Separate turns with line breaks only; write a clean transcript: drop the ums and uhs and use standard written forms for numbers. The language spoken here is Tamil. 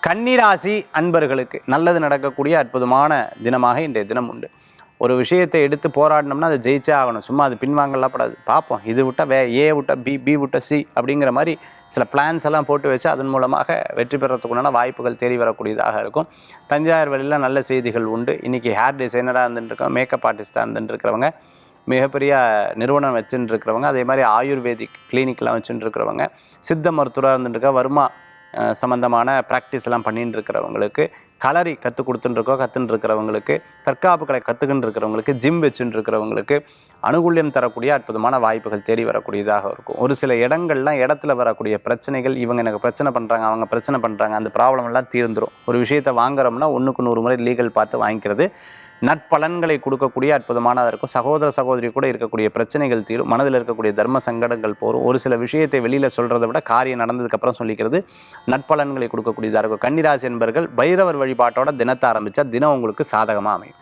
கன்னிராசி அன்பர்களுக்கு நல்லது நடக்கக்கூடிய அற்புதமான தினமாக இன்றைய தினம் உண்டு. ஒரு விஷயத்தை எடுத்து போராடினோம்னா அதை ஜெயிச்சே ஆகணும். சும்மா அது பின்வாங்கலாம் படாது. பார்ப்போம், இது விட்டால் ஏ விட்டால் பி விட்டால் சி அப்படிங்கிற மாதிரி சில பிளான்ஸ் எல்லாம் போட்டு வச்சு அதன் மூலமாக வெற்றி பெறத்துக்குண்டான வாய்ப்புகள் தேடி வரக்கூடியதாக இருக்கும். தஞ்சாவூர் வழியில் நல்ல செய்திகள் உண்டு. இன்றைக்கி ஹேர் டிசைனராக இருந்துட்டுருக்கவங்க, மேக்கப் ஆர்டிஸ்ட்டாக இருந்துட்டுருக்கிறவங்க, மிகப்பெரிய நிறுவனம் வச்சுட்டு இருக்கிறவங்க, அதே மாதிரி ஆயுர்வேதிக் கிளினிக்லாம் வச்சுட்டு இருக்கிறவங்க, சித்த மருத்துவராக இருந்துட்டுருக்க, வருமா சம்மந்தமான ப்ராக்டிஸ் எல்லாம் பண்ணிட்டு இருக்கிறவங்களுக்கு, கலரி கற்றுக் கற்றுன்னு இருக்கிறவங்களுக்கு, தற்காப்பு கலை கற்றுக்கின்னு இருக்கிறவங்களுக்கு, ஜிம் வச்சுட்டு இருக்கிறவங்களுக்கு அனுகூல்யம் தரக்கூடிய அற்புதமான வாய்ப்புகள் தேடி வரக்கூடியதாக இருக்கும். ஒரு சில இடத்துல வரக்கூடிய பிரச்சனைகள், இவங்க எனக்கு பிரச்சனை பண்ணுறாங்க, அவங்க பிரச்சனை பண்ணுறாங்க, அந்த ப்ராப்ளம் எல்லாம் தீர்ந்துடும். ஒரு விஷயத்தை வாங்குறோம்னா 1க்கு 100 முறை லீகல் பார்த்து வாங்கிக்கிறது நற்பலன்களை கொடுக்கக்கூடிய அற்புதமானதாக இருக்கும். சகோதர சகோதரி கூட இருக்கக்கூடிய பிரச்சனைகள் தீரும். மனதில் இருக்கக்கூடிய தர்ம சங்கடங்கள் போகும். ஒரு சில விஷயத்தை வெளியில் சொல்கிறத விட காரியம் நடந்ததுக்கப்புறம் சொல்லிக்கிறது நற்பலன்களை கொடுக்கக்கூடியதாக இருக்கும். கன்னிராசி என்பர்கள் பைரவர் வழிபாட்டோட தினத்தை ஆரம்பித்தா தினம் உங்களுக்கு சாதகமாக அமையும்.